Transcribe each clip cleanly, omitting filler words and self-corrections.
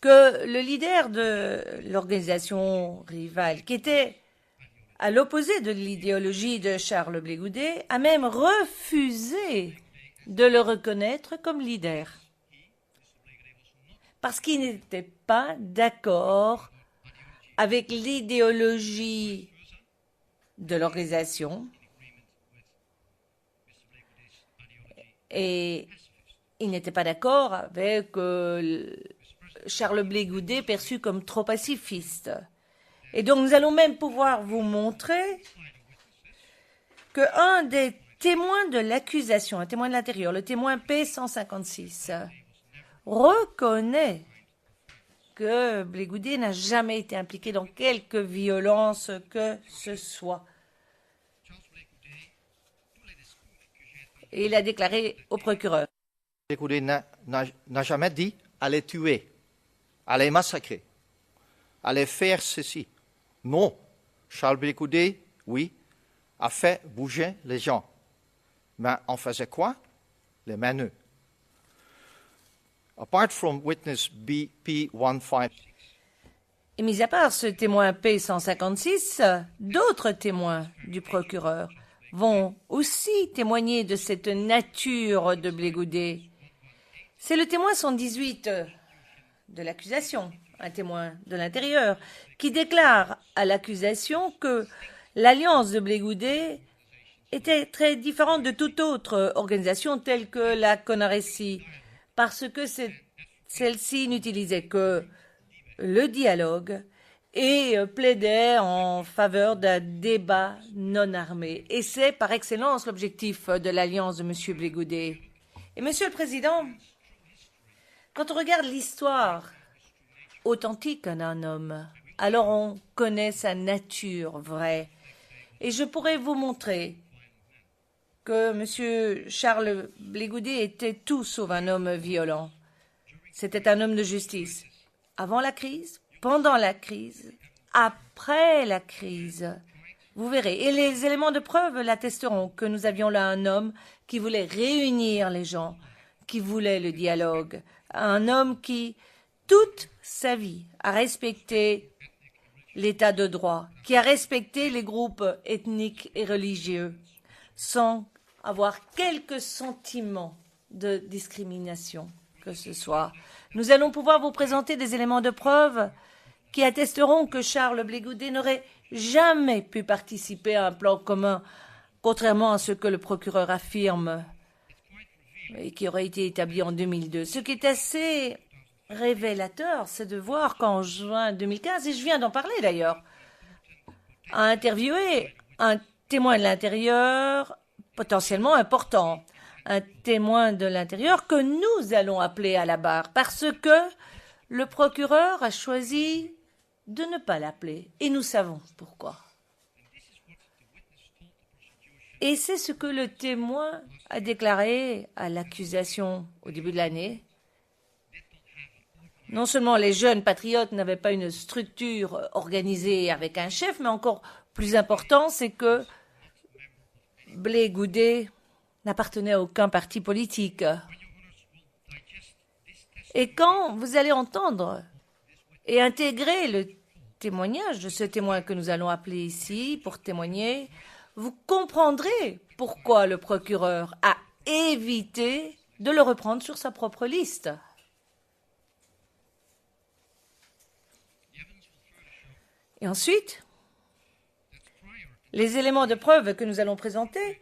que le leader de l'organisation rivale, qui était à l'opposé de l'idéologie de Charles Blé Goudet, a même refusé de le reconnaître comme leader, parce qu'il n'était pas d'accord avec l'idéologie de l'organisation et il n'était pas d'accord avec Charles Blé Goudet perçu comme trop pacifiste. Et donc nous allons même pouvoir vous montrer qu'un des témoins de l'accusation, un témoin de l'intérieur, le témoin P156, reconnaît que Blé Goudet n'a jamais été impliqué dans quelque violence que ce soit. Et il a déclaré au procureur. Blé Goudet n'a jamais dit à les tuer, à les massacrer, à les faire ceci. Non, Charles Blé Goudet, oui, a fait bouger les gens. Mais on faisait quoi? Les mains nues. Apart from witness BP15. Et mis à part ce témoin P156, d'autres témoins du procureur vont aussi témoigner de cette nature de Blé Goudet. C'est le témoin 118 de l'accusation, un témoin de l'intérieur, qui déclare à l'accusation que l'alliance de Blé Goudet était très différente de toute autre organisation telle que la CONARECI, parce que celle-ci n'utilisait que le dialogue et plaidait en faveur d'un débat non armé. Et c'est par excellence l'objectif de l'alliance de M. Blé Goudet. Et Monsieur le Président, quand on regarde l'histoire authentique d'un homme, alors on connaît sa nature vraie. Et je pourrais vous montrer que M. Charles Blé Goudet était tout sauf un homme violent. C'était un homme de justice. Avant la crise, pendant la crise, après la crise. Vous verrez. Et les éléments de preuve l'attesteront que nous avions là un homme qui voulait réunir les gens, qui voulait le dialogue. Un homme qui, toute sa vie, a respecté l'état de droit, qui a respecté les groupes ethniques et religieux, sans avoir quelque sentiment de discrimination que ce soit. Nous allons pouvoir vous présenter des éléments de preuve qui attesteront que Charles Blé Goudet n'aurait jamais pu participer à un plan commun, contrairement à ce que le procureur affirme et qui aurait été établi en 2002. Ce qui est assez révélateur, c'est de voir qu'en juin 2015, et je viens d'en parler d'ailleurs, a interviewé un témoin de l'intérieur potentiellement important, un témoin de l'intérieur que nous allons appeler à la barre parce que le procureur a choisi de ne pas l'appeler et nous savons pourquoi. Et c'est ce que le témoin a déclaré à l'accusation au début de l'année. Non seulement les jeunes patriotes n'avaient pas une structure organisée avec un chef, mais encore plus important, c'est que Blé Goudet n'appartenait à aucun parti politique. Et quand vous allez entendre et intégrer le témoignage de ce témoin que nous allons appeler ici pour témoigner, vous comprendrez pourquoi le procureur a évité de le reprendre sur sa propre liste. Et ensuite, les éléments de preuve que nous allons présenter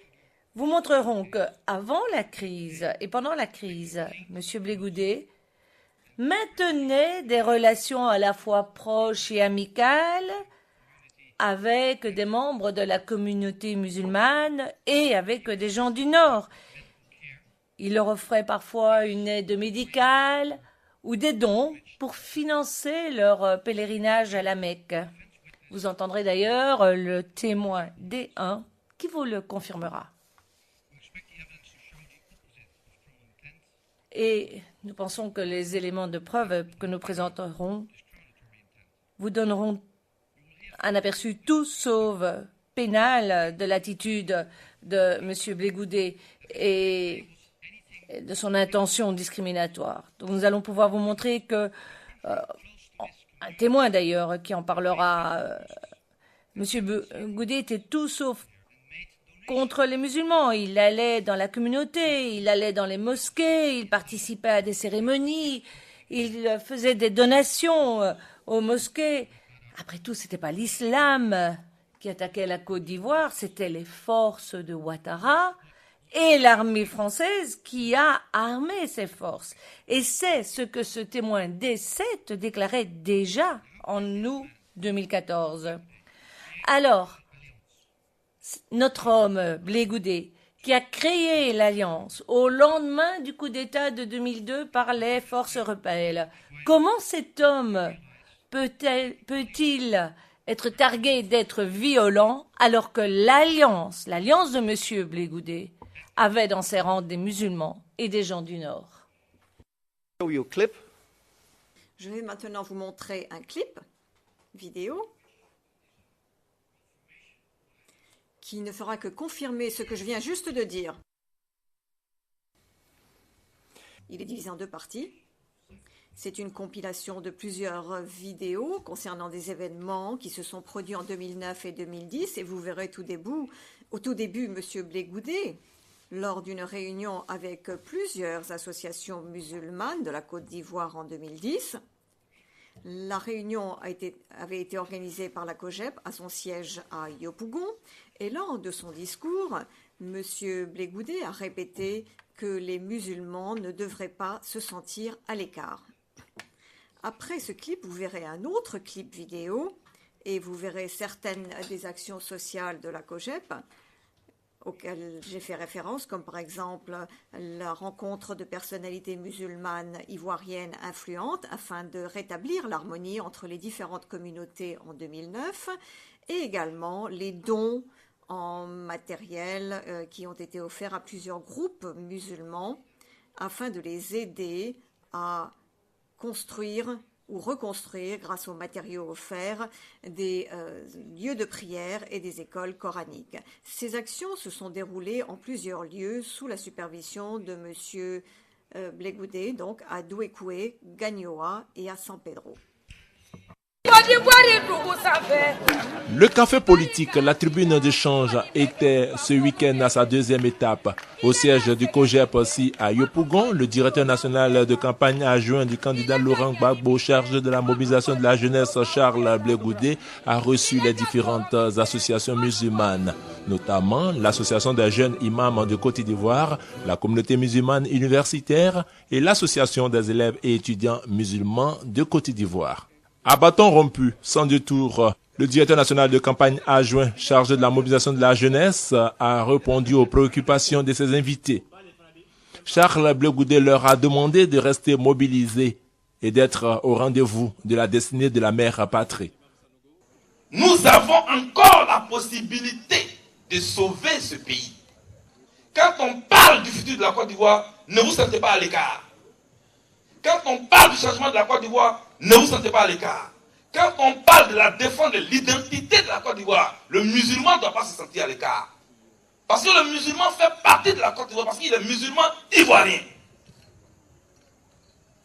vous montreront qu'avant la crise et pendant la crise, M. Blé Goudet maintenait des relations à la fois proches et amicales avec des membres de la communauté musulmane et avec des gens du Nord. Il leur offrait parfois une aide médicale ou des dons pour financer leur pèlerinage à la Mecque. Vous entendrez d'ailleurs le témoin D1 qui vous le confirmera. Et nous pensons que les éléments de preuve que nous présenterons vous donneront un aperçu tout sauf pénal de l'attitude de M. Blé Goudet. Et de son intention discriminatoire. Donc nous allons pouvoir vous montrer que, un témoin d'ailleurs qui en parlera, M. Goudet était tout sauf contre les musulmans. Il allait dans la communauté, il allait dans les mosquées, il participait à des cérémonies, il faisait des donations aux mosquées. Après tout, c'était pas l'islam qui attaquait la Côte d'Ivoire, c'était les forces de Ouattara et l'armée française qui a armé ces forces. Et c'est ce que ce témoin D7 déclarait déjà en août 2014. Alors, notre homme, Blé Goudet, qui a créé l'alliance au lendemain du coup d'État de 2002 par les forces rebelles, comment cet homme peut-il être targué d'être violent alors que l'alliance de M. Blé Goudet, avait dans ses rangs des musulmans et des gens du Nord? Je vais maintenant vous montrer un clip vidéo qui ne fera que confirmer ce que je viens juste de dire. Il est divisé en deux parties. C'est une compilation de plusieurs vidéos concernant des événements qui se sont produits en 2009 et 2010. Et vous verrez au tout début, M. Blé Goudet, lors d'une réunion avec plusieurs associations musulmanes de la Côte d'Ivoire en 2010. La réunion avait été organisée par la COGEP à son siège à Yopougon. Et lors de son discours, M. Blé Goudet a répété que les musulmans ne devraient pas se sentir à l'écart. Après ce clip, vous verrez un autre clip vidéo et vous verrez certaines des actions sociales de la COGEP auxquelles j'ai fait référence, comme par exemple la rencontre de personnalités musulmanes ivoiriennes influentes afin de rétablir l'harmonie entre les différentes communautés en 2009 et également les dons en matériel qui ont été offerts à plusieurs groupes musulmans afin de les aider à construire ou reconstruire, grâce aux matériaux offerts, des lieux de prière et des écoles coraniques. Ces actions se sont déroulées en plusieurs lieux sous la supervision de M. Blé Goudet, donc à Douékoué, Gagnoa et à San Pedro. Le café politique, la tribune d'échange, était ce week-end à sa deuxième étape. Au siège du COGEP aussi à Yopougon, le directeur national de campagne adjoint du candidat Laurent Gbagbo, chargé de la mobilisation de la jeunesse Charles Blé Goudet, a reçu les différentes associations musulmanes, notamment l'association des jeunes imams de Côte d'Ivoire, la communauté musulmane universitaire et l'association des élèves et étudiants musulmans de Côte d'Ivoire. À bâton rompu, sans détour, le directeur national de campagne adjoint chargé de la mobilisation de la jeunesse a répondu aux préoccupations de ses invités. Charles Blé Goudet leur a demandé de rester mobilisés et d'être au rendez-vous de la destinée de la mère patrie. Nous avons encore la possibilité de sauver ce pays. Quand on parle du futur de la Côte d'Ivoire, ne vous sentez pas à l'écart. Quand on parle du changement de la Côte d'Ivoire, ne vous sentez pas à l'écart. Quand on parle de la défense de l'identité de la Côte d'Ivoire, le musulman ne doit pas se sentir à l'écart. Parce que le musulman fait partie de la Côte d'Ivoire, parce qu'il est musulman ivoirien.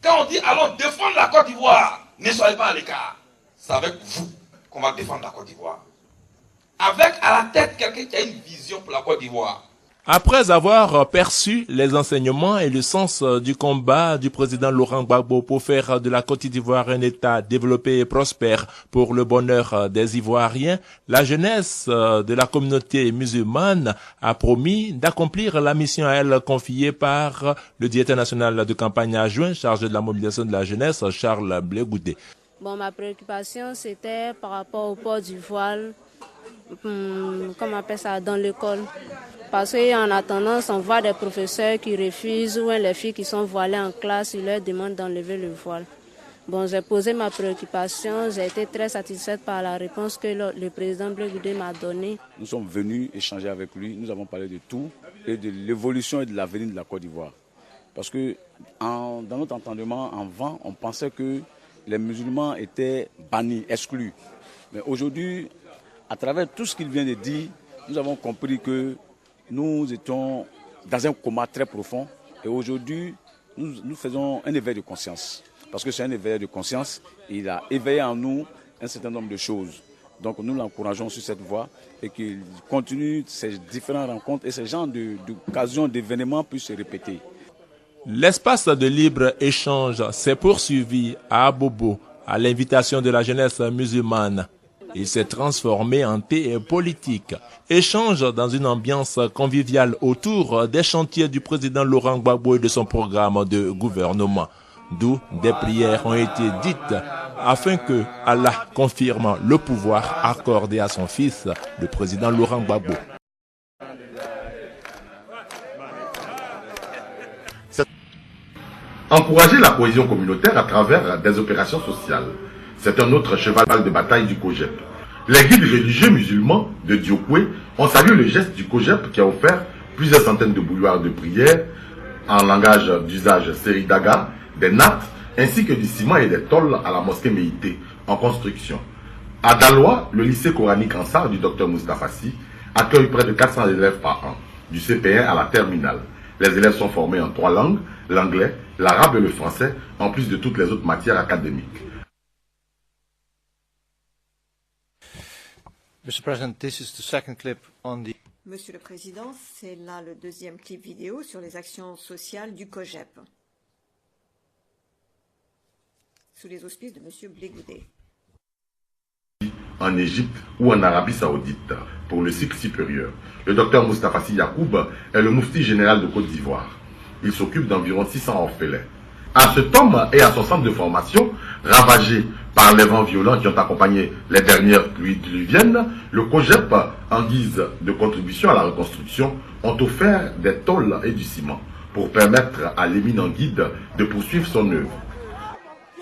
Quand on dit allons défendre la Côte d'Ivoire, ne soyez pas à l'écart. C'est avec vous qu'on va défendre la Côte d'Ivoire. Avec à la tête quelqu'un qui a une vision pour la Côte d'Ivoire. Après avoir perçu les enseignements et le sens du combat du président Laurent Gbagbo pour faire de la Côte d'Ivoire un État développé et prospère pour le bonheur des Ivoiriens, la jeunesse de la communauté musulmane a promis d'accomplir la mission à elle confiée par le directeur national de campagne adjoint chargé de la mobilisation de la jeunesse, Charles Blé Goudet. Bon, ma préoccupation, c'était par rapport au port du voile, comment on appelle ça, dans l'école. Parce qu'en attendant, on voit des professeurs qui refusent ou les filles qui sont voilées en classe, ils leur demandent d'enlever le voile. Bon, j'ai posé ma préoccupation, j'ai été très satisfaite par la réponse que le président Blé Goudet m'a donnée. Nous sommes venus échanger avec lui, nous avons parlé de tout et de l'évolution et de l'avenir de la Côte d'Ivoire. Parce que dans notre entendement, avant, on pensait que les musulmans étaient bannis, exclus. Mais aujourd'hui, à travers tout ce qu'il vient de dire, nous avons compris que nous étions dans un coma très profond Et aujourd'hui, nous faisons un éveil de conscience. Parce que c'est un éveil de conscience. Il a éveillé en nous un certain nombre de choses. Donc nous l'encourageons sur cette voie et qu'il continue ces différentes rencontres et ces genres d'occasions, d'événements puissent se répéter. L'espace de libre-échange s'est poursuivi à Abobo à l'invitation de la jeunesse musulmane. Il s'est transformé en thé politique. Échange dans une ambiance conviviale autour des chantiers du président Laurent Gbagbo et de son programme de gouvernement. D'où des prières ont été dites afin que Allah confirme le pouvoir accordé à son fils, le président Laurent Gbagbo. Encourager la cohésion communautaire à travers des opérations sociales. C'est un autre cheval de bataille du COJEP. Les guides religieux musulmans de Diokwe ont salué le geste du COJEP qui a offert plusieurs centaines de bouilloires de prière en langage d'usage Seridaga, des nattes, ainsi que du ciment et des tôles à la mosquée Méité en construction. À Daloa, le lycée coranique Ansar du Dr Moustapha Sy accueille près de 400 élèves par an, du CP1 à la terminale. Les élèves sont formés en 3 langues, l'anglais, l'arabe et le français, en plus de toutes les autres matières académiques. Mr. President, this is the second clip on the... Monsieur le Président, c'est là le deuxième clip vidéo sur les actions sociales du COJEP, sous les auspices de Monsieur Blé Goudet. En Égypte ou en Arabie Saoudite, pour le cycle supérieur. Le docteur Moustapha Sy Yacoub est le moufti général de Côte d'Ivoire. Il s'occupe d'environ 600 orphelins. À ce homme et à son centre de formation, ravagé par les vents violents qui ont accompagné les dernières pluies diluviennes, le COJEP, en guise de contribution à la reconstruction, ont offert des tôles et du ciment pour permettre à l'éminent guide de poursuivre son œuvre.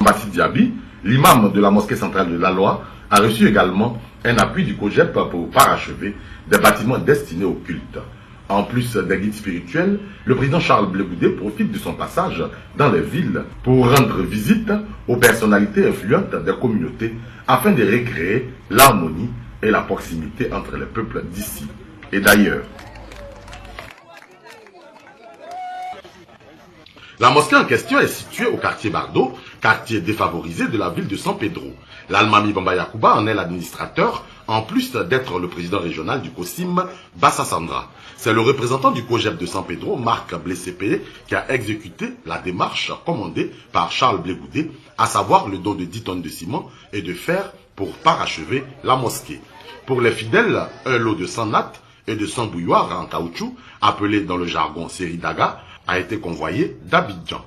Mbassi Diaby, l'imam de la mosquée centrale de Laloa, a reçu également un appui du COJEP pour parachever des bâtiments destinés au culte. En plus des guides spirituels, le président Charles Blé Goudet profite de son passage dans les villes pour rendre visite aux personnalités influentes des communautés afin de recréer l'harmonie et la proximité entre les peuples d'ici et d'ailleurs. La mosquée en question est située au quartier Bardo, quartier défavorisé de la ville de San Pedro. L'Almami Bamba Yacouba en est l'administrateur, en plus d'être le président régional du COSIM, Bassa Sandra. C'est le représentant du COJEP de San Pedro, Marc Blessépé, qui a exécuté la démarche commandée par Charles Blé Goudet, à savoir le don de 10 tonnes de ciment et de fer pour parachever la mosquée. Pour les fidèles, un lot de 100 nattes et de 100 bouilloires en caoutchouc, appelé dans le jargon Seridaga, a été convoyé d'Abidjan.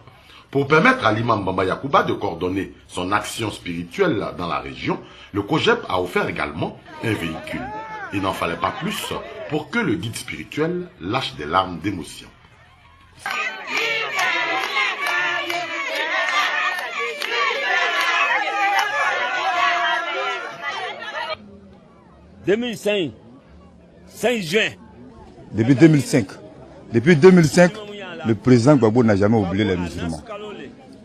Pour permettre à l'imam Bamba Yacouba de coordonner son action spirituelle dans la région, le COJEP a offert également un véhicule. Il n'en fallait pas plus pour que le guide spirituel lâche des larmes d'émotion. « 2005, 5 juin. Depuis 2005, le président Gbagbo n'a jamais oublié les musulmans.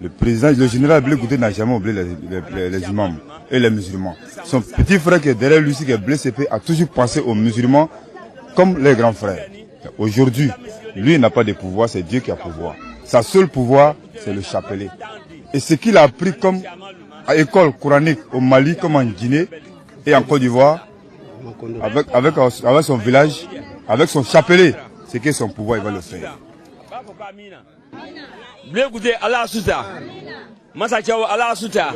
Le général Blé Goudet n'a jamais oublié les imams et les musulmans. Son petit frère qui est derrière lui, qui est blessé, a toujours pensé aux musulmans comme les grands frères. Aujourd'hui, lui n'a pas de pouvoir, c'est Dieu qui a pouvoir. Sa seule pouvoir, c'est le chapelet. Et ce qu'il a appris comme à l'école coranique au Mali, comme en Guinée et en Côte d'Ivoire, avec son village, avec son chapelet, c'est que son pouvoir, il va le faire. Blé Goudet, Allah Souta. Massa Tchao, Allah Souta.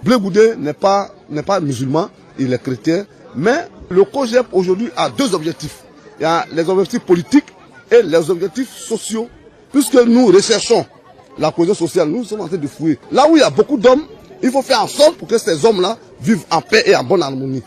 Blé Goudet n'est pas musulman, il est chrétien, mais le COJEP aujourd'hui a 2 objectifs. Il y a les objectifs politiques et les objectifs sociaux. Puisque nous recherchons la cohésion sociale, nous sommes en train de fouiller. Là où il y a beaucoup d'hommes, il faut faire en sorte pour que ces hommes-là vivent en paix et en bonne harmonie.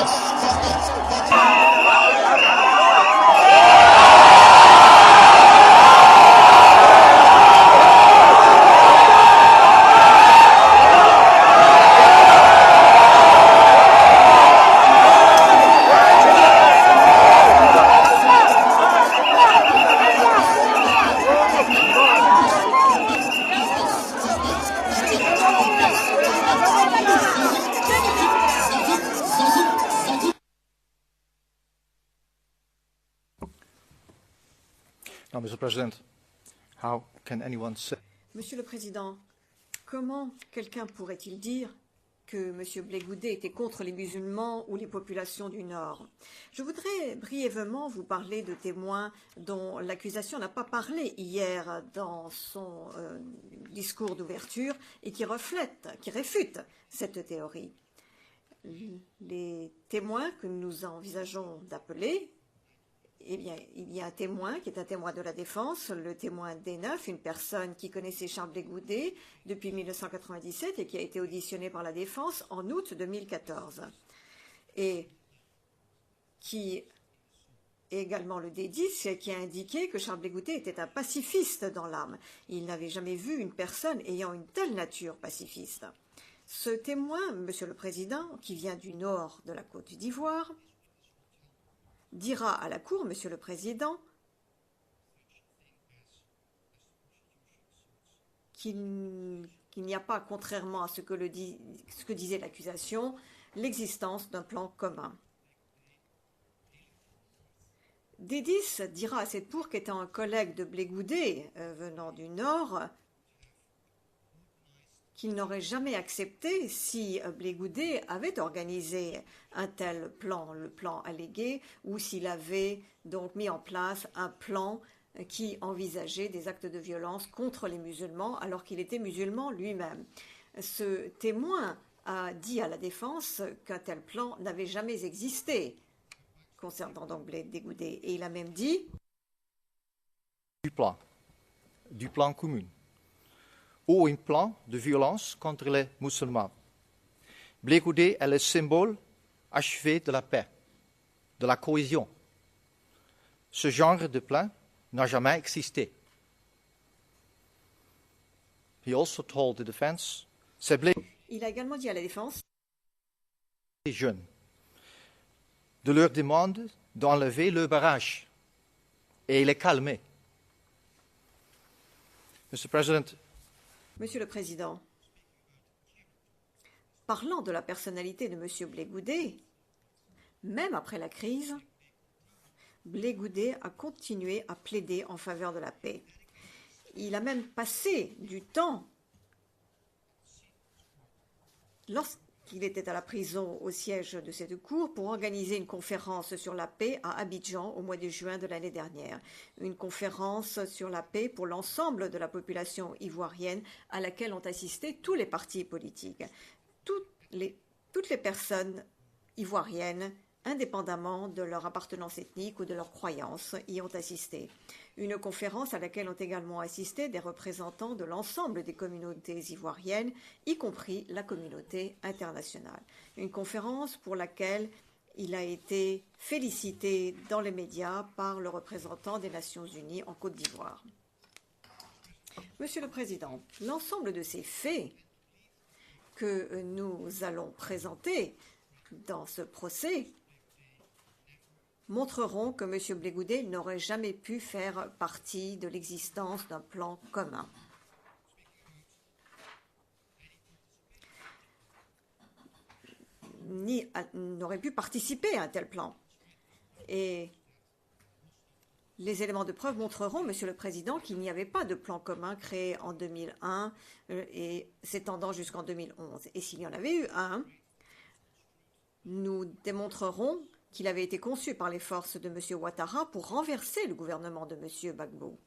Now, Mr. President, How can anyone say? Monsieur le Président, comment quelqu'un pourrait-il dire que M. Blé Goudet était contre les musulmans ou les populations du Nord? Je voudrais brièvement vous parler de témoins dont l'accusation n'a pas parlé hier dans son discours d'ouverture et qui réfutent cette théorie. Les témoins que nous envisageons d'appeler, eh bien, il y a un témoin qui est un témoin de la défense, le témoin D9, une personne qui connaissait Charles Blé Goudet depuis 1997 et qui a été auditionné par la défense en août 2014. Et qui est également le D10 qui a indiqué que Charles Blé Goudet était un pacifiste dans l'âme. Il n'avait jamais vu une personne ayant une telle nature pacifiste. Ce témoin, Monsieur le Président, qui vient du nord de la Côte d'Ivoire, dira à la Cour, Monsieur le Président, qu'il n'y a pas, contrairement à ce que disait l'accusation, l'existence d'un plan commun. Dédis dira à cette Cour qu'étant un collègue de Blé Goudet venant du Nord, qu'il n'aurait jamais accepté si Blé Goudet avait organisé un tel plan, le plan allégué, ou s'il avait donc mis en place un plan qui envisageait des actes de violence contre les musulmans alors qu'il était musulman lui-même. Ce témoin a dit à la défense qu'un tel plan n'avait jamais existé concernant donc Blé Goudet. Et il a même dit du plan commun, ou un plan de violence contre les musulmans. Blé Goudet est le symbole achevé de la paix, de la cohésion. Ce genre de plan n'a jamais existé. He also told the defense, il a également dit à la défense les jeunes de leur demande d'enlever le barrage et les calmer. Mr. President, Monsieur le Président, parlant de la personnalité de M. Blé Goudet, même après la crise, Blé Goudet a continué à plaider en faveur de la paix. Il a même passé du temps, lorsqu'il était à la prison au siège de cette cour, pour organiser une conférence sur la paix à Abidjan au mois de juin de l'année dernière. Une conférence sur la paix pour l'ensemble de la population ivoirienne à laquelle ont assisté tous les partis politiques. Toutes les personnes ivoiriennes, indépendamment de leur appartenance ethnique ou de leur croyance, y ont assisté. Une conférence à laquelle ont également assisté des représentants de l'ensemble des communautés ivoiriennes, y compris la communauté internationale. Une conférence pour laquelle il a été félicité dans les médias par le représentant des Nations Unies en Côte d'Ivoire. Monsieur le Président, l'ensemble de ces faits que nous allons présenter dans ce procès montreront que M. Blé Goudet n'aurait jamais pu faire partie de l'existence d'un plan commun. Ni n'aurait pu participer à un tel plan. Et les éléments de preuve montreront, Monsieur le Président, qu'il n'y avait pas de plan commun créé en 2001 et s'étendant jusqu'en 2011. Et s'il y en avait eu un, nous démontrerons qu'il avait été conçu par les forces de M. Ouattara pour renverser le gouvernement de M. Gbagbo.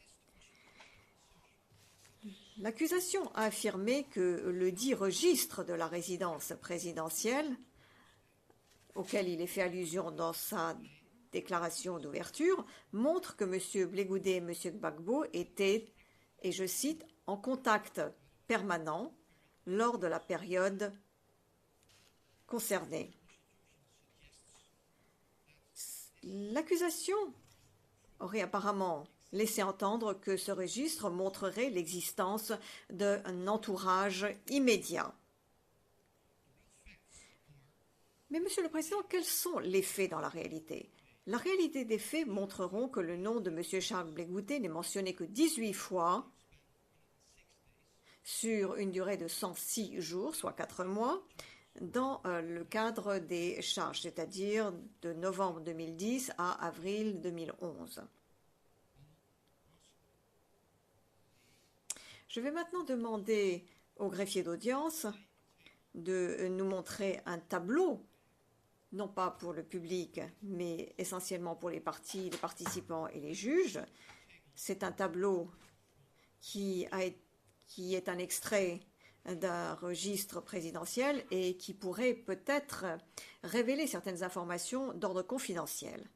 L'accusation a affirmé que le dit registre de la résidence présidentielle, auquel il est fait allusion dans sa déclaration d'ouverture, montre que M. Blé Goudet et M. Gbagbo étaient, et je cite, en contact permanent lors de la période concernée. L'accusation aurait apparemment laissé entendre que ce registre montrerait l'existence d'un entourage immédiat. Mais, Monsieur le Président, quels sont les faits dans la réalité? La réalité des faits montreront que le nom de M. Charles Blé Goudet n'est mentionné que 18 fois sur une durée de 106 jours, soit 4 mois, dans le cadre des charges, c'est-à-dire de novembre 2010 à avril 2011. Je vais maintenant demander au greffier d'audience de nous montrer un tableau, non pas pour le public, mais essentiellement pour les parties, les participants et les juges. C'est un tableau qui est un extrait d'un registre présidentiel et qui pourrait peut-être révéler certaines informations d'ordre confidentiel.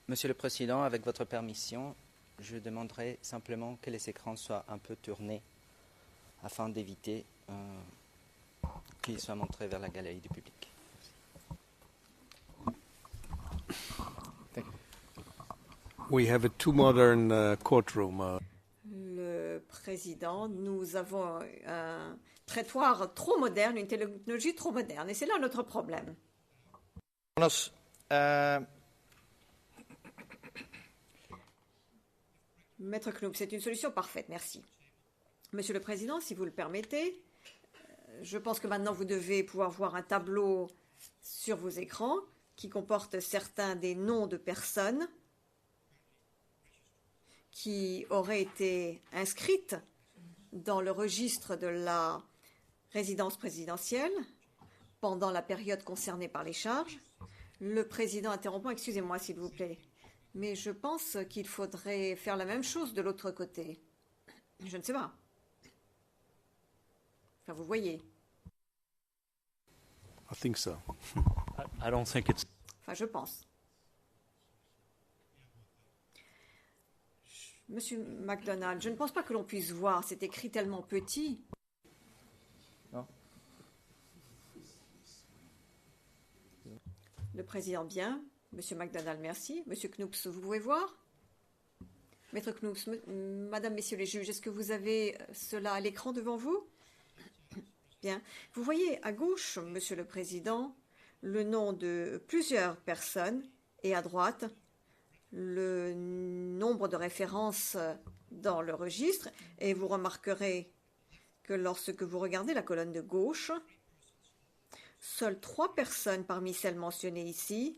Monsieur le Président, avec votre permission, je demanderai simplement que les écrans soient un peu tournés afin d'éviter qu'ils soient montrés vers la galerie du public. We have a too modern courtroom. Le Président, nous avons un prétoire trop moderne, une technologie trop moderne, et c'est là notre problème. Maître Knoop, c'est une solution parfaite, merci. Monsieur le Président, si vous le permettez, je pense que maintenant vous devez pouvoir voir un tableau sur vos écrans qui comporte certains des noms de personnes qui auraient été inscrites dans le registre de la résidence présidentielle pendant la période concernée par les charges. Le Président interrompant, excusez-moi s'il vous plaît. Mais je pense qu'il faudrait faire la même chose de l'autre côté. Je ne sais pas. Enfin, vous voyez. I think so. I don't think it's... Enfin, je pense. Monsieur MacDonald, je ne pense pas que l'on puisse voir. C'est écrit tellement petit. Non. Le Président, bien. Monsieur MacDonald, merci. Monsieur Knoops, vous pouvez voir? Maître Knoops, Madame, Messieurs les juges, est-ce que vous avez cela à l'écran devant vous? Bien. Vous voyez à gauche, Monsieur le Président, le nom de plusieurs personnes et à droite, le nombre de références dans le registre. Et vous remarquerez que lorsque vous regardez la colonne de gauche, seules 3 personnes parmi celles mentionnées ici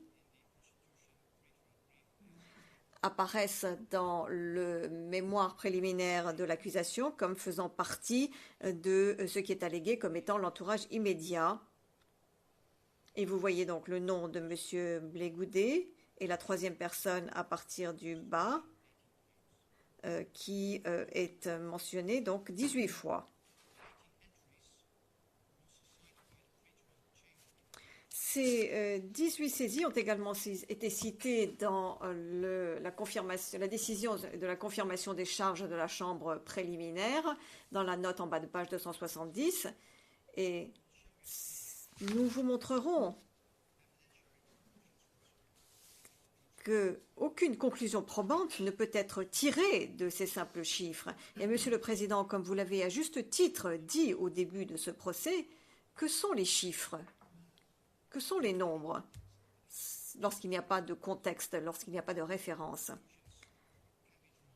apparaissent dans le mémoire préliminaire de l'accusation comme faisant partie de ce qui est allégué comme étant l'entourage immédiat. Et vous voyez donc le nom de M. Blégoudet et la 3e personne à partir du bas qui est mentionnée donc 18 fois. Ces 18 saisies ont également été citées dans la décision de la confirmation des charges de la Chambre préliminaire, dans la note en bas de page 270. Et nous vous montrerons qu'aucune conclusion probante ne peut être tirée de ces simples chiffres. Et Monsieur le Président, comme vous l'avez à juste titre dit au début de ce procès, que sont les chiffres ? Que sont les nombres lorsqu'il n'y a pas de contexte, lorsqu'il n'y a pas de référence?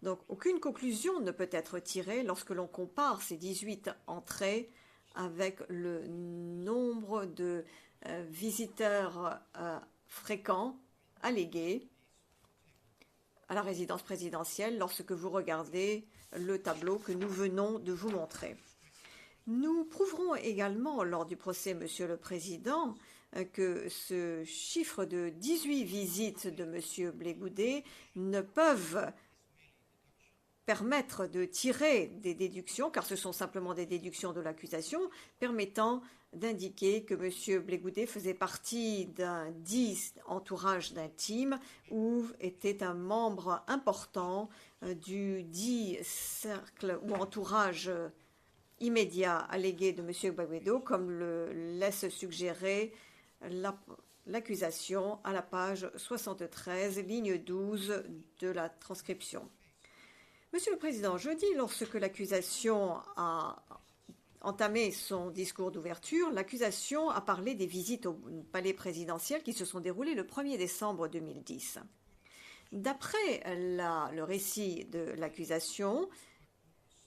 Donc, aucune conclusion ne peut être tirée lorsque l'on compare ces 18 entrées avec le nombre de visiteurs fréquents, allégués, à la résidence présidentielle lorsque vous regardez le tableau que nous venons de vous montrer. Nous prouverons également lors du procès, Monsieur le Président, que ce chiffre de 18 visites de M. Blégoudet ne peuvent permettre de tirer des déductions, car ce sont simplement des déductions de l'accusation, permettant d'indiquer que M. Blégoudet faisait partie d'un dit entourage d'intime ou était un membre important du dit cercle ou entourage immédiat allégué de M. Blégoudet, comme le laisse suggérer l'accusation à la page 73, ligne 12 de la transcription. Monsieur le Président, jeudi, lorsque l'accusation a entamé son discours d'ouverture, l'accusation a parlé des visites au palais présidentiel qui se sont déroulées le 1er décembre 2010. D'après le récit de l'accusation,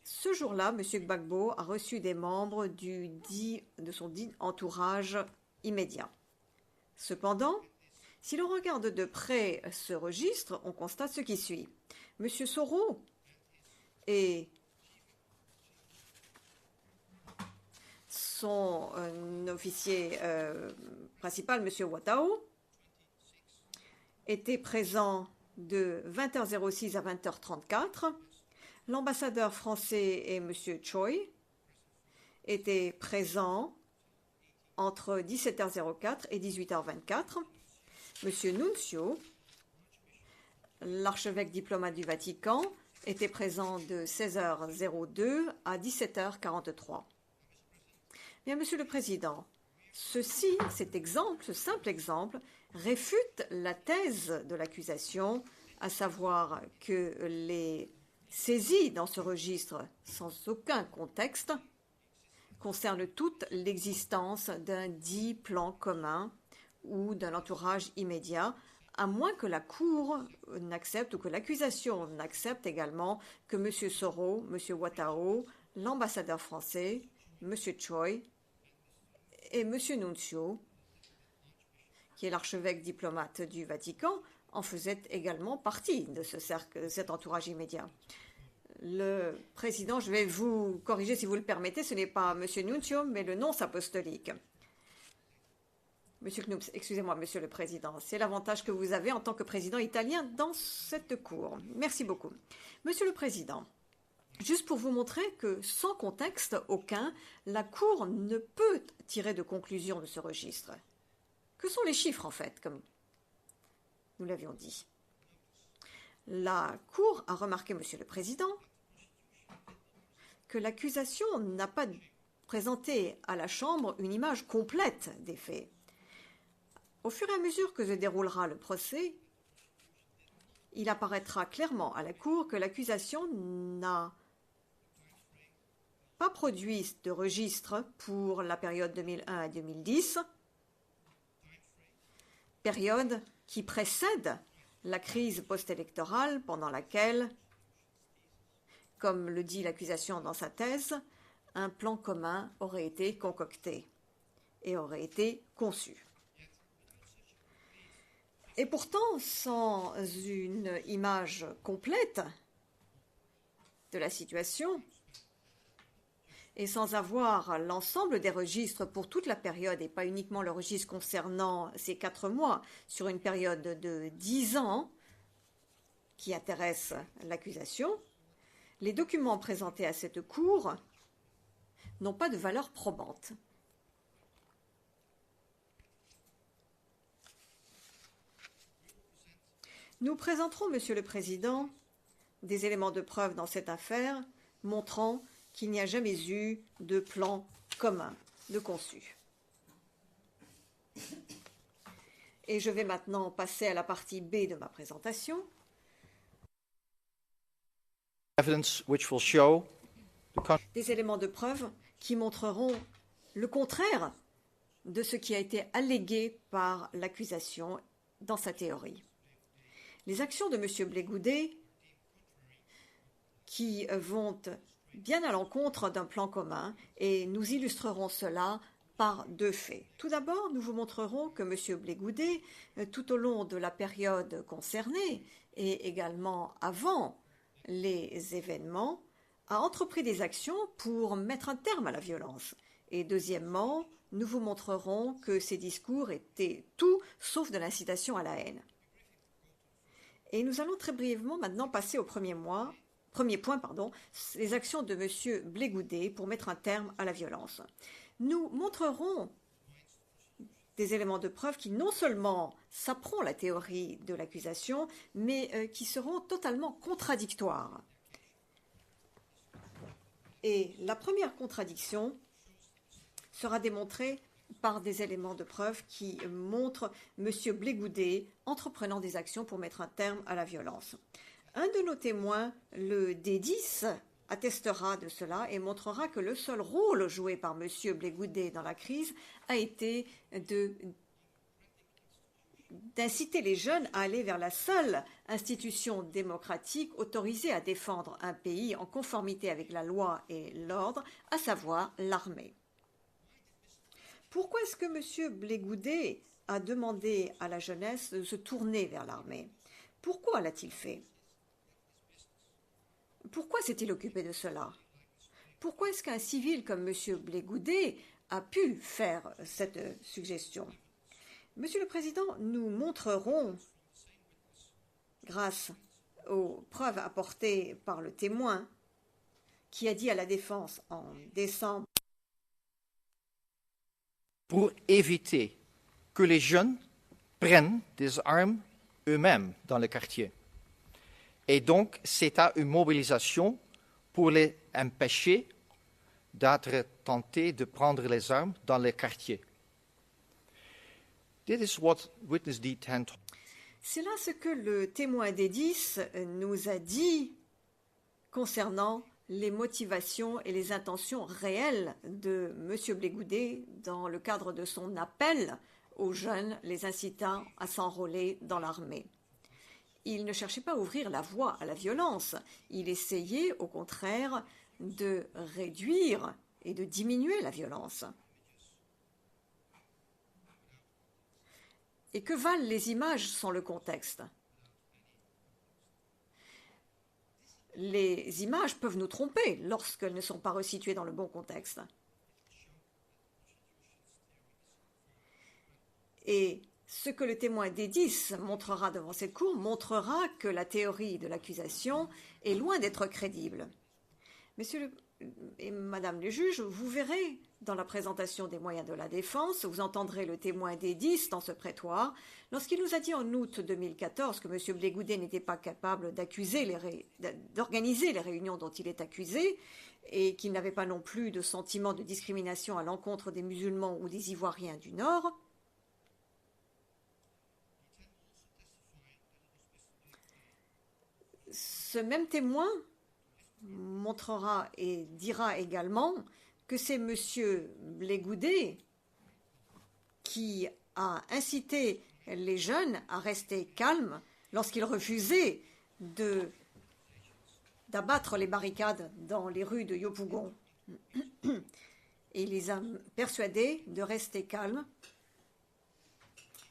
ce jour-là, M. Gbagbo a reçu des membres de son dit entourage immédiat. Cependant, si l'on regarde de près ce registre, on constate ce qui suit. M. Soro et son officier principal, M. Watao, étaient présents de 20h06 à 20h34. L'ambassadeur français et M. Choi étaient présents entre 17h04 et 18h24. M. Nuncio, l'archevêque diplomate du Vatican, était présent de 16h02 à 17h43. Bien, Monsieur le Président, cet exemple, ce simple exemple, réfute la thèse de l'accusation, à savoir que les saisies dans ce registre, sans aucun contexte, concernent toute l'existence d'un dit plan commun ou d'un entourage immédiat, à moins que la Cour n'accepte ou que l'accusation n'accepte également que M. Soro, M. Watao, l'ambassadeur français, M. Choi et M. Nuncio, qui est l'archevêque diplomate du Vatican, en faisait également partie de ce cercle, de cet entourage immédiat. Le président, je vais vous corriger si vous le permettez, ce n'est pas M. Nuncio, mais le nonce apostolique. Monsieur Knoups, excusez-moi, Monsieur le Président, c'est l'avantage que vous avez en tant que président italien dans cette cour. Merci beaucoup. Monsieur le Président, juste pour vous montrer que sans contexte aucun, la Cour ne peut tirer de conclusion de ce registre. Que sont les chiffres, en fait, comme nous l'avions dit? La Cour a remarqué, Monsieur le Président, que l'accusation n'a pas présenté à la Chambre une image complète des faits. Au fur et à mesure que se déroulera le procès, il apparaîtra clairement à la Cour que l'accusation n'a pas produit de registre pour la période 2001 à 2010, période qui précède la crise post-électorale pendant laquelle, comme le dit l'accusation dans sa thèse, un plan commun aurait été concocté et aurait été conçu. Et pourtant, sans une image complète de la situation et sans avoir l'ensemble des registres pour toute la période et pas uniquement le registre concernant ces 4 mois sur une période de 10 ans qui intéresse l'accusation, les documents présentés à cette Cour n'ont pas de valeur probante. Nous présenterons, Monsieur le Président, des éléments de preuve dans cette affaire montrant qu'il n'y a jamais eu de plan commun de conçu. Et je vais maintenant passer à la partie B de ma présentation. Des éléments de preuve qui montreront le contraire de ce qui a été allégué par l'accusation dans sa théorie. Les actions de M. Blé Goudet, qui vont bien à l'encontre d'un plan commun, et nous illustrerons cela par 2 faits. Tout d'abord, nous vous montrerons que M. Blé Goudet, tout au long de la période concernée, et également avant les événements, a entrepris des actions pour mettre un terme à la violence. Et deuxièmement, nous vous montrerons que ces discours étaient tout sauf de l'incitation à la haine. Et nous allons très brièvement maintenant passer au premier point, les actions de M. Blé Goudet pour mettre un terme à la violence. Nous montrerons des éléments de preuve qui non seulement saperont la théorie de l'accusation, mais qui seront totalement contradictoires. Et la première contradiction sera démontrée par des éléments de preuve qui montrent M. Blé Goudet entreprenant des actions pour mettre un terme à la violence. Un de nos témoins, le D10, attestera de cela et montrera que le seul rôle joué par M. Blé-Goudet dans la crise a été d'inciter les jeunes à aller vers la seule institution démocratique autorisée à défendre un pays en conformité avec la loi et l'ordre, à savoir l'armée. Pourquoi est-ce que M. Blé-Goudet a demandé à la jeunesse de se tourner vers l'armée? Pourquoi l'a-t-il fait? Pourquoi s'est-il occupé de cela? Pourquoi est-ce qu'un civil comme M. Blé-Goudet a pu faire cette suggestion? Monsieur le Président, nous montrerons, grâce aux preuves apportées par le témoin, qui a dit à la Défense en décembre, pour éviter que les jeunes prennent des armes eux-mêmes dans le quartier. Et donc, c'est à une mobilisation pour les empêcher d'être tentés de prendre les armes dans les quartiers. Dit is what witness D10. C'est là ce que le témoin des 10 nous a dit concernant les motivations et les intentions réelles de M. Blé-Goudet dans le cadre de son appel aux jeunes, les incitant à s'enrôler dans l'armée. Il ne cherchait pas à ouvrir la voie à la violence, il essayait au contraire de réduire et de diminuer la violence. Et que valent les images sans le contexte? Les images peuvent nous tromper lorsqu'elles ne sont pas resituées dans le bon contexte. Et ce que le témoin des 10 montrera devant cette cour montrera que la théorie de l'accusation est loin d'être crédible. Monsieur et Madame le juge, vous verrez dans la présentation des moyens de la défense, vous entendrez le témoin des 10 dans ce prétoire, lorsqu'il nous a dit en août 2014 que M. Blé-Goudet n'était pas capable d'organiser les réunions dont il est accusé et qu'il n'avait pas non plus de sentiment de discrimination à l'encontre des musulmans ou des Ivoiriens du Nord. Ce même témoin montrera et dira également que c'est M. Blé-Goudet qui a incité les jeunes à rester calmes lorsqu'ils refusaient d'abattre les barricades dans les rues de Yopougon. Et il les a persuadés de rester calmes.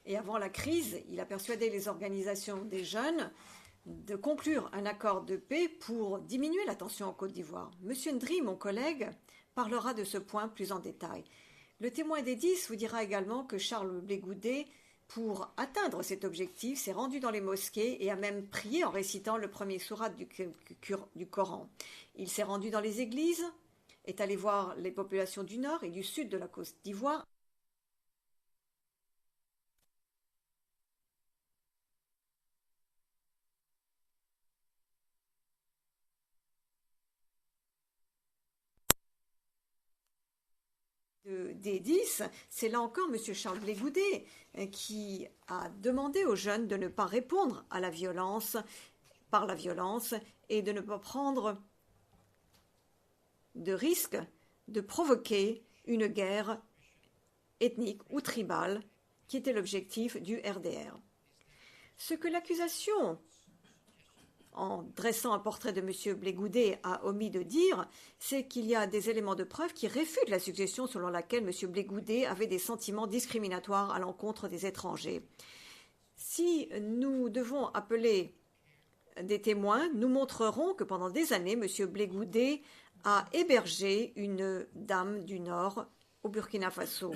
Et avant la crise, il a persuadé les organisations des jeunes de conclure un accord de paix pour diminuer la tension en Côte d'Ivoire. Monsieur Ndri, mon collègue, parlera de ce point plus en détail. Le témoin des 10 vous dira également que Charles Blé-Goudet, pour atteindre cet objectif, s'est rendu dans les mosquées et a même prié en récitant le premier sourate du Coran. Il s'est rendu dans les églises, est allé voir les populations du nord et du sud de la Côte d'Ivoire. Des 10, c'est là encore M. Charles Blé-Goudet qui a demandé aux jeunes de ne pas répondre à la violence par la violence et de ne pas prendre de risque de provoquer une guerre ethnique ou tribale qui était l'objectif du RDR. Ce que l'accusation, en dressant un portrait de M. Blé-Goudet, a omis de dire, c'est qu'il y a des éléments de preuve qui réfutent la suggestion selon laquelle M. Blé-Goudet avait des sentiments discriminatoires à l'encontre des étrangers. Si nous devons appeler des témoins, nous montrerons que pendant des années, M. Blé-Goudet a hébergé une dame du Nord au Burkina Faso.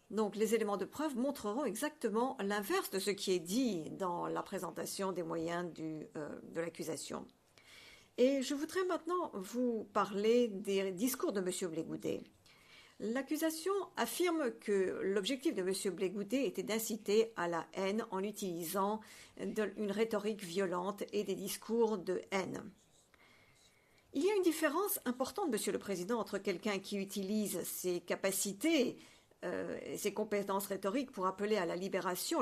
Donc les éléments de preuve montreront exactement l'inverse de ce qui est dit dans la présentation des moyens de l'accusation. Et je voudrais maintenant vous parler des discours de M. Blé-Goudet. L'accusation affirme que l'objectif de M. Blé-Goudet était d'inciter à la haine en utilisant une rhétorique violente et des discours de haine. Il y a une différence importante, Monsieur le Président, entre quelqu'un qui utilise ses capacités ses compétences rhétoriques pour appeler à la libération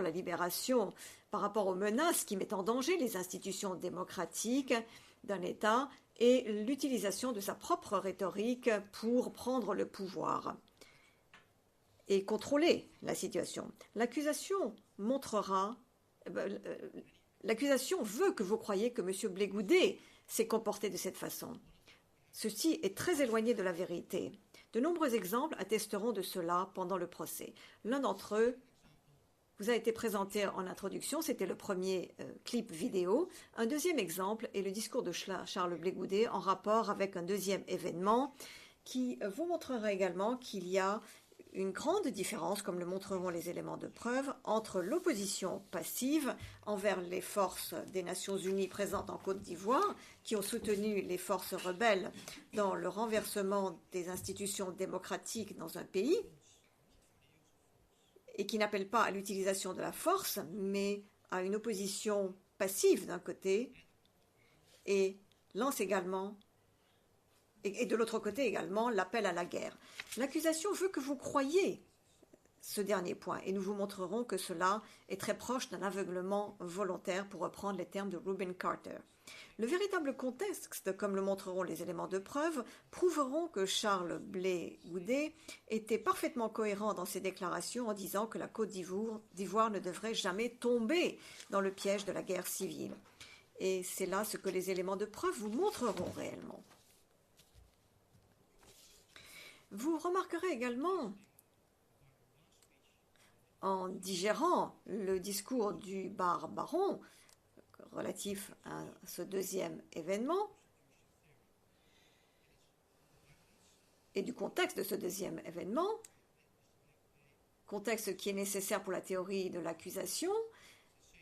par rapport aux menaces qui mettent en danger les institutions démocratiques d'un État et l'utilisation de sa propre rhétorique pour prendre le pouvoir et contrôler la situation. L'accusation veut que vous croyiez que M. Blé Goudet s'est comporté de cette façon. Ceci est très éloigné de la vérité. De nombreux exemples attesteront de cela pendant le procès. L'un d'entre eux vous a été présenté en introduction, c'était le premier clip vidéo. Un deuxième exemple est le discours de Charles Blé Goudet en rapport avec un deuxième événement qui vous montrera également qu'il y a une grande différence, comme le montreront les éléments de preuve, entre l'opposition passive envers les forces des Nations Unies présentes en Côte d'Ivoire, qui ont soutenu les forces rebelles dans le renversement des institutions démocratiques dans un pays, et qui n'appellent pas à l'utilisation de la force, mais à une opposition passive d'un côté, et lance également et de l'autre côté également l'appel à la guerre. L'accusation veut que vous croyiez ce dernier point et nous vous montrerons que cela est très proche d'un aveuglement volontaire, pour reprendre les termes de Rubin Carter. Le véritable contexte, comme le montreront les éléments de preuve, prouveront que Charles Blé Goudet était parfaitement cohérent dans ses déclarations en disant que la Côte d'Ivoire ne devrait jamais tomber dans le piège de la guerre civile. Et c'est là ce que les éléments de preuve vous montreront réellement. Vous remarquerez également, en digérant le discours du baron relatif à ce deuxième événement et du contexte de ce deuxième événement, contexte qui est nécessaire pour la théorie de l'accusation,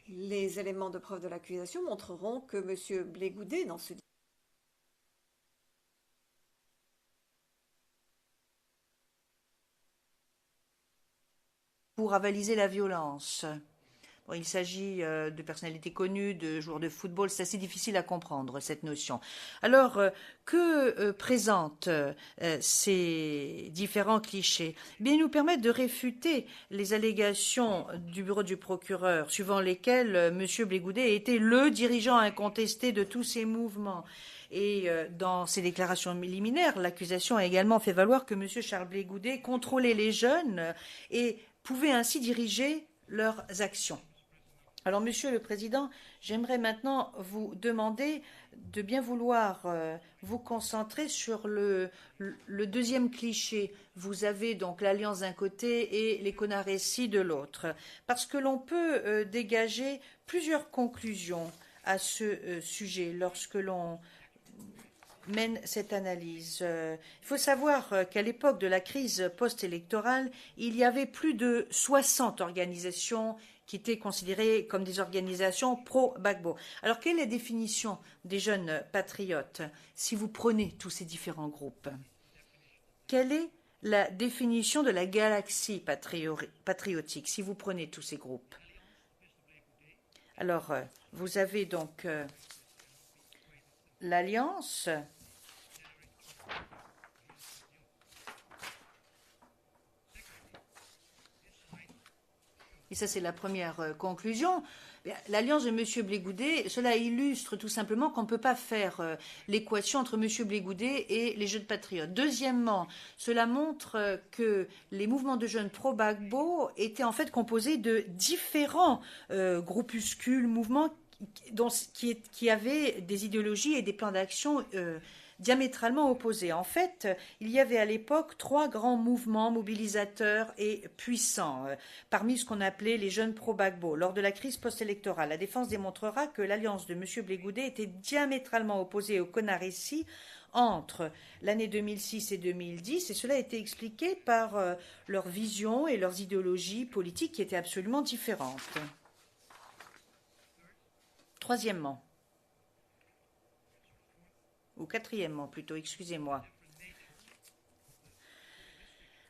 les éléments de preuve de l'accusation montreront que M. Blé Goudet, dans ce pour avaliser la violence. Bon, il s'agit de personnalités connues, de joueurs de football. C'est assez difficile à comprendre, cette notion. Alors, que présentent ces différents clichés? Eh bien, ils nous permettent de réfuter les allégations du bureau du procureur, suivant lesquelles M. Blé Goudet était le dirigeant incontesté de tous ces mouvements. Et dans ses déclarations liminaires, l'accusation a également fait valoir que M. Charles Blé Goudet contrôlait les jeunes et pouvait ainsi diriger leurs actions. Alors, Monsieur le Président, j'aimerais maintenant vous demander de bien vouloir vous concentrer sur le deuxième cliché. Vous avez donc l'Alliance d'un côté et les Conaressi de l'autre. Parce que l'on peut dégager plusieurs conclusions à ce sujet lorsque l'on mène cette analyse. Il faut savoir qu'à l'époque de la crise post-électorale, il y avait plus de 60 organisations qui étaient considérées comme des organisations pro-Gbagbo. Alors, quelle est la définition des jeunes patriotes si vous prenez tous ces différents groupes? Quelle est la définition de la galaxie patriotique si vous prenez tous ces groupes? Alors, vous avez donc l'Alliance, et ça c'est la première conclusion. L'alliance de M. Blé Goudet, cela illustre tout simplement qu'on ne peut pas faire l'équation entre M. Blé Goudet et les jeunes patriotes. Deuxièmement, cela montre que les mouvements de jeunes pro-Gbagbo étaient en fait composés de différents groupuscules, mouvements qui avaient des idéologies et des plans d'action diamétralement opposés. En fait, il y avait à l'époque 3 grands mouvements mobilisateurs et puissants, parmi ce qu'on appelait les jeunes pro-Gbagbo. Lors de la crise post-électorale, la défense démontrera que l'alliance de M. Blé Goudet était diamétralement opposée aux Conaressi entre l'année 2006 et 2010, et cela a été expliqué par leur vision et leurs idéologies politiques qui étaient absolument différentes. Troisièmement, ou quatrièmement plutôt, excusez-moi.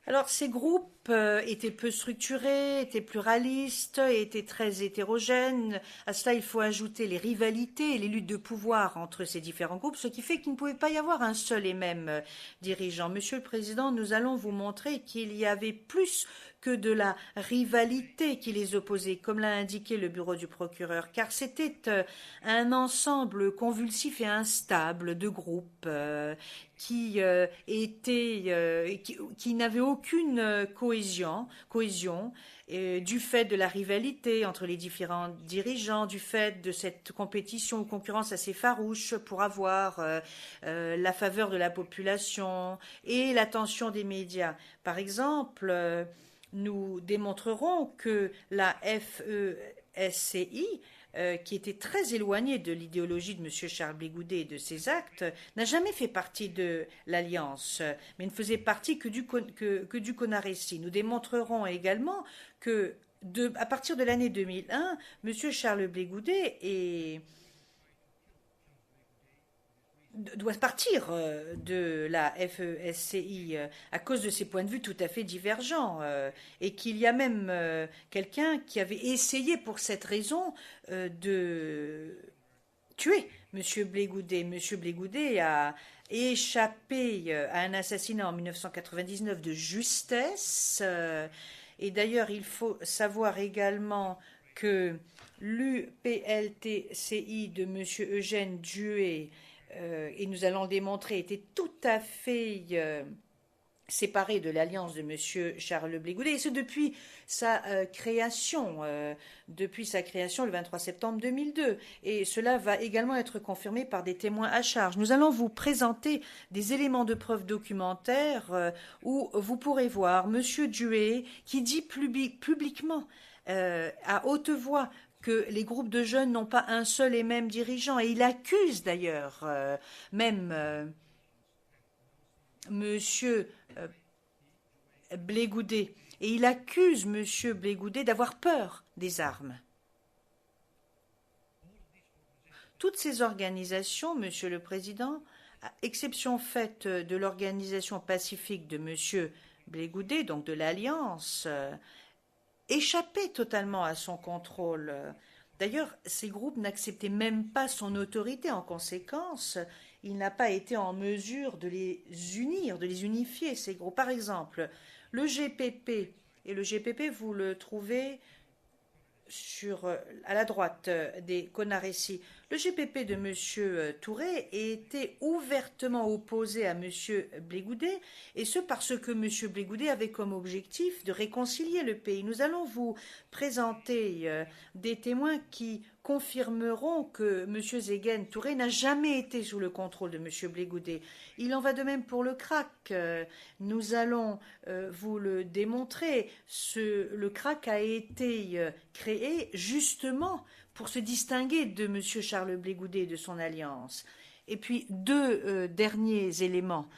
Alors, ces groupes étaient peu structurés, étaient pluralistes, étaient très hétérogènes. À cela, il faut ajouter les rivalités et les luttes de pouvoir entre ces différents groupes, ce qui fait qu'il ne pouvait pas y avoir un seul et même dirigeant. Monsieur le Président, nous allons vous montrer qu'il y avait plus que de la rivalité qui les opposait, comme l'a indiqué le bureau du procureur, car c'était un ensemble convulsif et instable de groupes qui n'avaient aucune cohésion du fait de la rivalité entre les différents dirigeants, du fait de cette compétition ou concurrence assez farouche pour avoir la faveur de la population et l'attention des médias. Par exemple, nous démontrerons que la FESCI, qui était très éloignée de l'idéologie de M. Charles Blé Goudet et de ses actes, n'a jamais fait partie de l'Alliance, mais ne faisait partie que du CONARECI. Nous démontrerons également que, à partir de l'année 2001, M. Charles Blé Goudet doit partir de la FESCI à cause de ses points de vue tout à fait divergents et qu'il y a même quelqu'un qui avait essayé pour cette raison de tuer M. Blé Goudet. M. Blé Goudet a échappé à un assassinat en 1999 de justesse et d'ailleurs il faut savoir également que l'UPLTCI de M. Eugène Duet, et nous allons le démontrer, était tout à fait séparé de l'alliance de M. Charles Blé Goudet, et ce depuis sa création le 23 septembre 2002. Et cela va également être confirmé par des témoins à charge. Nous allons vous présenter des éléments de preuve documentaires où vous pourrez voir M. Duet qui dit publiquement à haute voix que les groupes de jeunes n'ont pas un seul et même dirigeant. Et il accuse d'ailleurs même Monsieur Blé Goudet. Et il accuse Monsieur Blé Goudet d'avoir peur des armes. Toutes ces organisations, Monsieur le Président, à exception faite de l'organisation pacifique de Monsieur Blé Goudet, donc de l'Alliance, échappait totalement à son contrôle. D'ailleurs, ces groupes n'acceptaient même pas son autorité. En conséquence, il n'a pas été en mesure de les unir, de les unifier, ces groupes. Par exemple, le GPP, et le GPP, vous le trouvez à la droite des CONARECI. Le GPP de M. Touré était ouvertement opposé à M. Blé Goudet, et ce parce que M. Blé Goudet avait comme objectif de réconcilier le pays. Nous allons vous présenter des témoins qui confirmeront que M. Zegen Touré n'a jamais été sous le contrôle de M. Blé Goudet. Il en va de même pour le crack. Nous allons vous le démontrer. Le crack a été créé justement pour se distinguer de M. Charles Blé Goudet et de son alliance. Et puis, deux derniers éléments.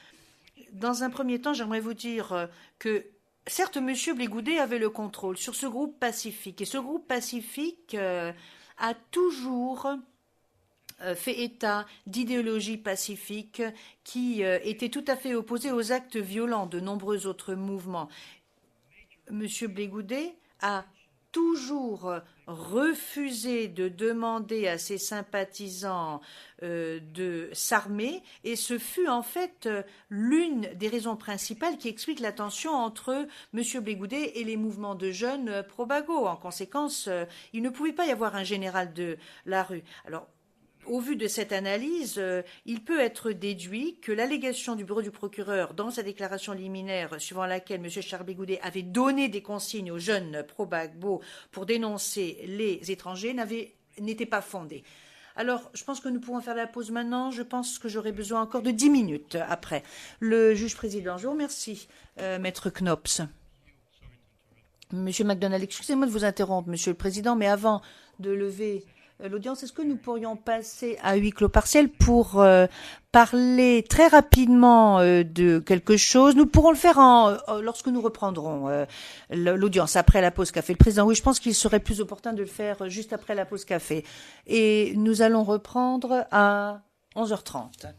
Dans un premier temps, j'aimerais vous dire que, certes, M. Blé Goudet avait le contrôle sur ce groupe pacifique. Et ce groupe pacifique a toujours fait état d'idéologie pacifique qui était tout à fait opposée aux actes violents de nombreux autres mouvements. M. Blé Goudet a toujours refusé de demander à ses sympathisants de s'armer, et ce fut en fait l'une des raisons principales qui explique la tension entre M. Blé Goudet et les mouvements de jeunes pro-Bago. En conséquence, il ne pouvait pas y avoir un général de la rue. Alors, au vu de cette analyse, il peut être déduit que l'allégation du bureau du procureur dans sa déclaration liminaire suivant laquelle M. Charles Blé Goudet avait donné des consignes aux jeunes pro-Gbagbo pour dénoncer les étrangers n'était pas fondée. Alors, je pense que nous pourrons faire la pause maintenant. Je pense que j'aurai besoin encore de 10 minutes après. Le juge président, je vous remercie, Maître Knops. Monsieur McDonald, excusez-moi de vous interrompre, Monsieur le Président, mais avant de lever l'audience, est-ce que nous pourrions passer à huis clos partiel pour parler très rapidement de quelque chose? Nous pourrons le faire lorsque nous reprendrons l'audience après la pause café. Le Président, oui, je pense qu'il serait plus opportun de le faire juste après la pause café. Et nous allons reprendre à 11h30.